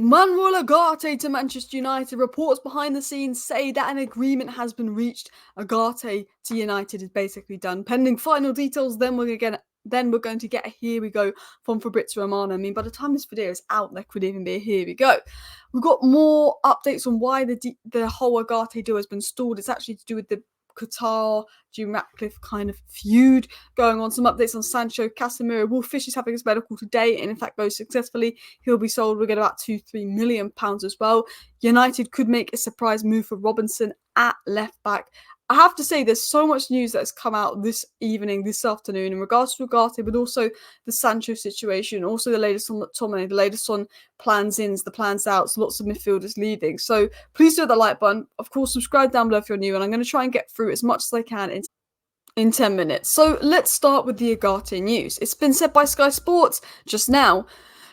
Manuel Ugarte to Manchester United. Reports behind the scenes say that an agreement has been reached. Ugarte to United is basically done. Pending final details, then we're going to get a here we go from Fabrizio Romano. I mean, by the time this video is out, there could even be a here we go. We've got more updates on why the whole Ugarte deal has been stalled. It's actually to do with the Qatar, Jim Ratcliffe kind of feud going on. Some updates on Sancho Casemiro. Wolf Fish is having his medical today, and in fact goes successfully. He'll be sold. We'll get about £2-3 million as well. United could make a surprise move for Robinson at left back. I have to say, there's so much news that has come out this afternoon, in regards to Ugarte, but also the Sancho situation, also the latest on McTominay, the latest on plans ins, the plans outs, lots of midfielders leaving. So please do hit the like button. Of course, subscribe down below if you're new, and I'm going to try and get through as much as I can in 10 minutes. So let's start with the Ugarte news. It's been said by Sky Sports just now.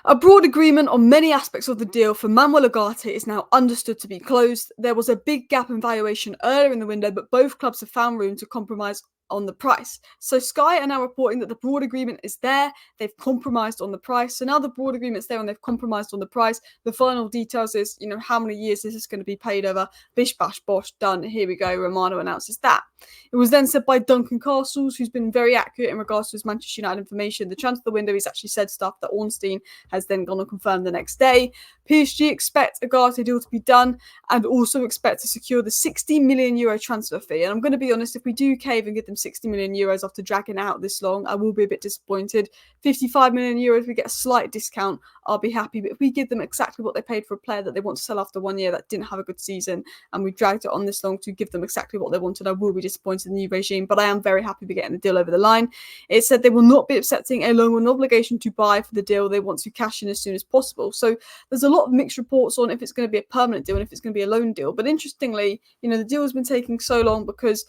A broad agreement on many aspects of the deal for Manuel Ugarte is now understood to be closed. There was a big gap in valuation earlier in the window, but both clubs have found room to compromise on the price. So Sky are now reporting that the broad agreement is there. They've compromised on the price. So now the broad agreement's there and they've compromised on the price. The final details is, how many years this is going to be paid over. Bish, bash, bosh, done. Here we go. Romano announces that. It was then said by Duncan Castles, who's been very accurate in regards to his Manchester United information. The transfer window, he's actually said stuff that Ornstein has then gone and confirmed the next day. PSG expect a Ugarte deal to be done and also expect to secure the €60 million transfer fee. And I'm going to be honest, if we do cave and give them €60 million after dragging out this long, I will be a bit disappointed. €55 million, we get a slight discount, I'll be happy. But if we give them exactly what they paid for a player that they want to sell after 1 year that didn't have a good season, and we dragged it on this long to give them exactly what they wanted, I will be disappointed in the new regime. But I am very happy with getting the deal over the line. It said they will not be accepting a loan or an obligation to buy for the deal. They want to cash in as soon as possible. So there's a lot of mixed reports on if it's going to be a permanent deal and if it's going to be a loan deal. But interestingly, the deal has been taking so long because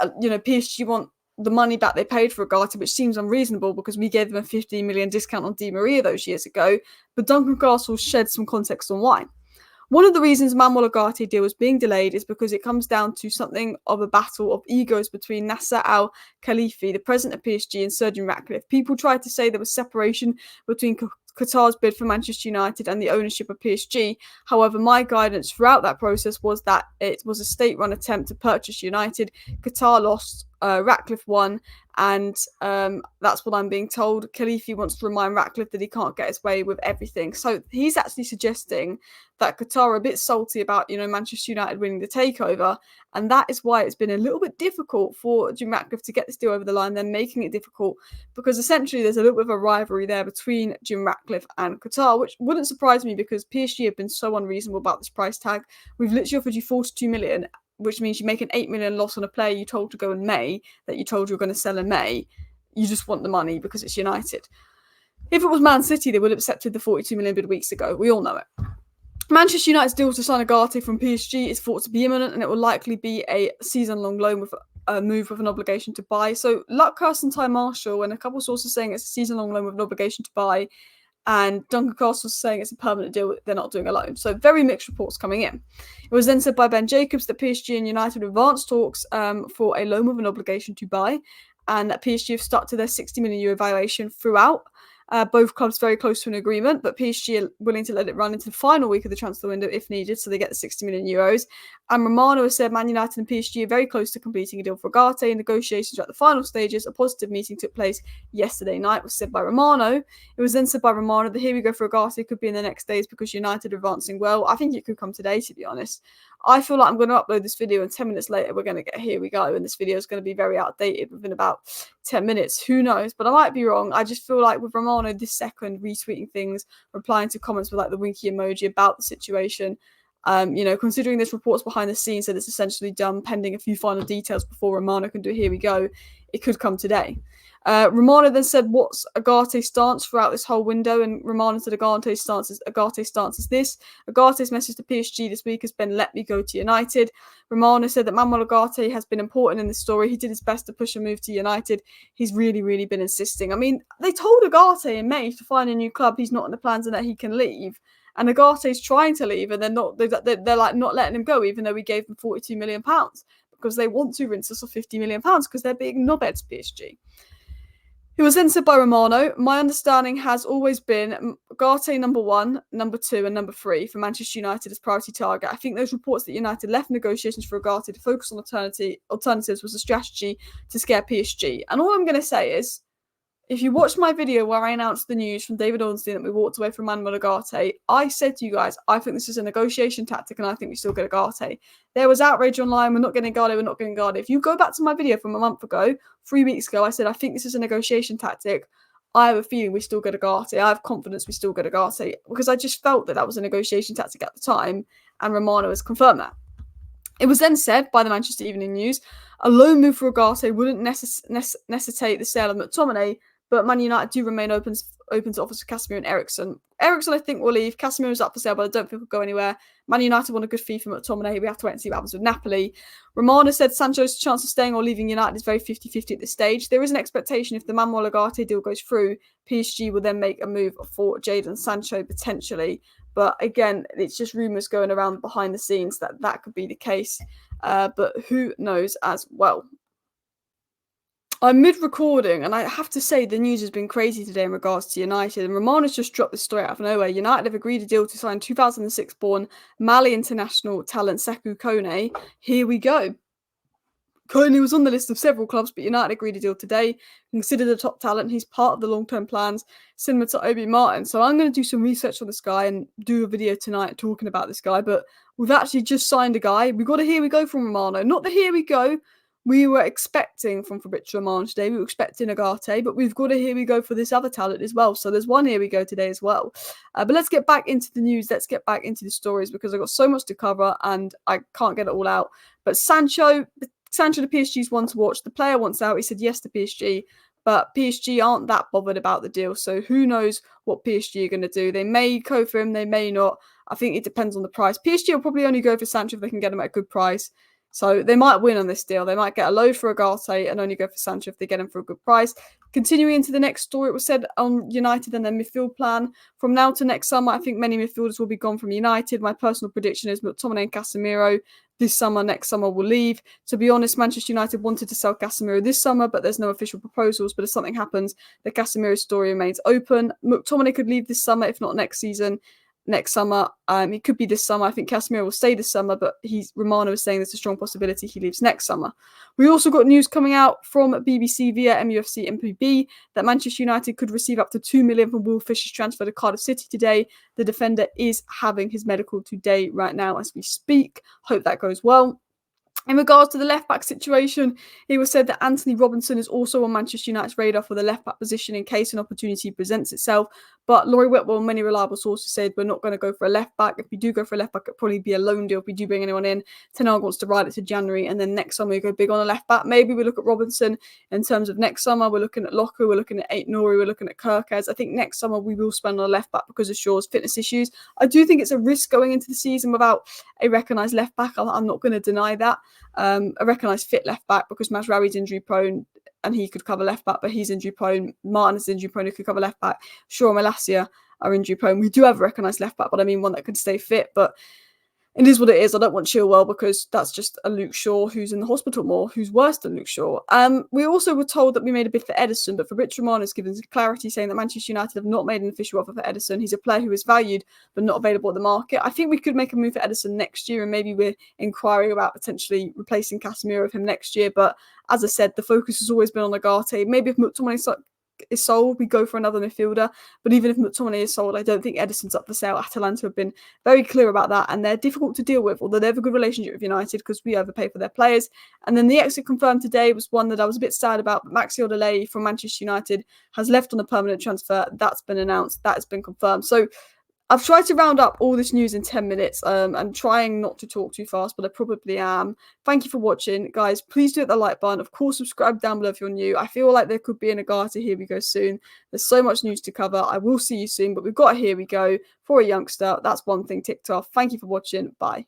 PSG want the money back they paid for Ugarte, which seems unreasonable because we gave them a 15 million discount on Di Maria those years ago. But Duncan Castle shed some context on why. One of the reasons Manuel Ugarte deal is being delayed is because it comes down to something of a battle of egos between Nasser Al-Khelaifi, the president of PSG, and Sir Jim Ratcliffe. People tried to say there was separation between Qatar's bid for Manchester United and the ownership of PSG. However, my guidance throughout that process was that it was a state-run attempt to purchase United. Qatar lost, Ratcliffe won, and that's what I'm being told. Khelaifi wants to remind Ratcliffe that he can't get his way with everything. So he's actually suggesting that Qatar are a bit salty about, Manchester United winning the takeover, and that is why it's been a little bit difficult for Jim Ratcliffe to get this deal over the line. They're making it difficult because essentially there's a little bit of a rivalry there between Jim Ratcliffe and Qatar, which wouldn't surprise me because PSG have been so unreasonable about this price tag. We've literally offered you 42 million, which means you make an 8 million loss on a player you told to go in May, that you told you were going to sell in May. You just want the money because it's United. If it was Man City, they would have accepted the 42 million bid weeks ago. We all know it. Manchester United's deal to sign Ugarte from PSG is thought to be imminent, and it will likely be a season-long loan with a move with an obligation to buy. So Luckhurst and Ty Marshall, and a couple of sources saying it's a season-long loan with an obligation to buy, and Duncan Castle's saying it's a permanent deal, they're not doing a loan. So very mixed reports coming in. It was then said by Ben Jacobs that PSG and United advanced talks for a loan with an obligation to buy, and that PSG have stuck to their €60 million valuation throughout. Both clubs very close to an agreement, but PSG are willing to let it run into the final week of the transfer window if needed, so they get the €60 million. And Romano has said Man United and PSG are very close to completing a deal for Ugarte. Negotiations are at the final stages. A positive meeting took place yesterday night, was said by Romano. It was then said by Romano that here we go for Ugarte could be in the next days because United are advancing well. I think it could come today, to be honest. I feel like I'm going to upload this video and 10 minutes later we're going to get here we go, and this video is going to be very outdated within about 10 minutes. Who knows? But I might be wrong. I just feel like with Romano this second retweeting things, replying to comments with like the winky emoji about the situation, considering there's reports behind the scenes that it's essentially done pending a few final details before Romano can do here we go, it could come today. Romano then said what's Ugarte's stance throughout this whole window, and Romano said Ugarte's stance is this. Ugarte's message to PSG this week has been let me go to United. Romano said that Manuel Ugarte has been important in this story. He did his best to push a move to United. He's really, really been insisting. I mean, they told Ugarte in May to find a new club. He's not in the plans and that he can leave. And Ugarte's trying to leave, and they're like not letting him go, even though we gave them £42 million because they want to rinse us of £50 million because they're being knobheads, PSG. It was then said by Romano, my understanding has always been UGARTE number 1, number 2 and number 3 for Manchester United as priority target. I think those reports that United left negotiations for UGARTE to focus on alternatives was a strategy to scare PSG. And all I'm going to say is, if you watched my video where I announced the news from David Ornstein that we walked away from Manuel Ugarte, I said to you guys, I think this is a negotiation tactic and I think we still get Ugarte. There was outrage online, we're not getting Ugarte, we're not getting Ugarte. If you go back to my video from a month ago, 3 weeks ago, I said, I think this is a negotiation tactic. I have a feeling we still get Ugarte. I have confidence we still get Ugarte because I just felt that that was a negotiation tactic at the time and Romano has confirmed that. It was then said by the Manchester Evening News, a loan move for Ugarte wouldn't necessitate the sale of McTominay, but Man United do remain open to offers for Casemiro and Eriksen. Eriksen, I think, will leave. Casemiro's up for sale, but I don't think he'll go anywhere. Man United want a good fee for McTominay. We have to wait and see what happens with Napoli. Romano said Sancho's chance of staying or leaving United is very 50-50 at this stage. There is an expectation if the Manuel Ugarte deal goes through, PSG will then make a move for Jadon Sancho potentially. But again, it's just rumours going around behind the scenes that that could be the case. But who knows as well. I'm mid-recording, and I have to say the news has been crazy today in regards to United, and Romano's just dropped this story out of nowhere. United have agreed a deal to sign 2006-born Mali international talent Sekou Kone. Here we go. Kone was on the list of several clubs, but United agreed a deal today. Considered a top talent, he's part of the long-term plans, similar to Obi Martin. So I'm going to do some research on this guy and do a video tonight talking about this guy, but we've actually just signed a guy. We got a here we go from Romano. Not the here we go we were expecting from Fabrizio Romano today. We were expecting Ugarte, but we've got a here we go for this other talent as well. So there's one here we go today as well. But let's get back into the news. Let's get back into the stories because I've got so much to cover and I can't get it all out. But Sancho, the PSG's one to watch. The player wants out. He said yes to PSG, but PSG aren't that bothered about the deal. So who knows what PSG are going to do. They may go for him, they may not. I think it depends on the price. PSG will probably only go for Sancho if they can get him at a good price. So they might win on this deal. They might get a load for Ugarte and only go for Sancho if they get him for a good price. Continuing into the next story, it was said on United and their midfield plan. From now to next summer, I think many midfielders will be gone from United. My personal prediction is McTominay and Casemiro this summer, next summer will leave. To be honest, Manchester United wanted to sell Casemiro this summer, but there's no official proposals. But if something happens, the Casemiro story remains open. McTominay could leave this summer, if not next season. Next summer, it could be this summer. I think Casemiro will stay this summer, but Romano is saying there's a strong possibility he leaves next summer. We also got news coming out from BBC via MUFC MPB that Manchester United could receive up to $2 million from Will Fisher's transfer to Cardiff City today. The defender is having his medical today right now as we speak. Hope that goes well. In regards to the left-back situation, it was said that Anthony Robinson is also on Manchester United's radar for the left-back position in case an opportunity presents itself. But Laurie Whitwell and many reliable sources said we're not going to go for a left-back. If we do go for a left-back, it'll probably be a loan deal if we do bring anyone in. Ten Hag wants to ride it to January, and then next summer we go big on a left-back. Maybe we look at Robinson in terms of next summer. We're looking at Locker, we're looking at Aït-Nouri, we're looking at Kirkez. I think next summer we will spend on a left-back because of Shaw's fitness issues. I do think it's a risk going into the season without a recognised left-back. I'm not going to deny that. A recognised fit left back because Mazraoui's injury prone and he could cover left back, but he's injury prone. Martin is injury prone, who could cover left back. Shaw and Malacia are injury prone. We do have a recognised left back, but I mean one that could stay fit. But it is what it is. I don't want Chilwell because that's just a Luke Shaw who's in the hospital more, who's worse than Luke Shaw. We also were told that we made a bid for Ederson, but Fabrizio Romano has given clarity saying that Manchester United have not made an official offer for Ederson. He's a player who is valued but not available at the market. I think we could make a move for Ederson next year, and maybe we're inquiring about potentially replacing Casemiro with him next year. But as I said, the focus has always been on Ugarte. Maybe if McTominay is sold, we go for another midfielder. But even if McTominay is sold, I don't think Ederson's up for sale. Atalanta have been very clear about that, and they're difficult to deal with, although they have a good relationship with United because we overpay for their players. And then the exit confirmed today was one that I was a bit sad about, but Maxi Odeleye from Manchester United has left on a permanent transfer. That's been announced. That has been confirmed. So I've tried to round up all this news in 10 minutes. I'm trying not to talk too fast, but I probably am. Thank you for watching. Guys, please do hit the like button. Of course, subscribe down below if you're new. I feel like there could be an Ugarte Here We Go soon. There's so much news to cover. I will see you soon, but we've got a Here We Go for a youngster. That's one thing ticked off. Thank you for watching. Bye.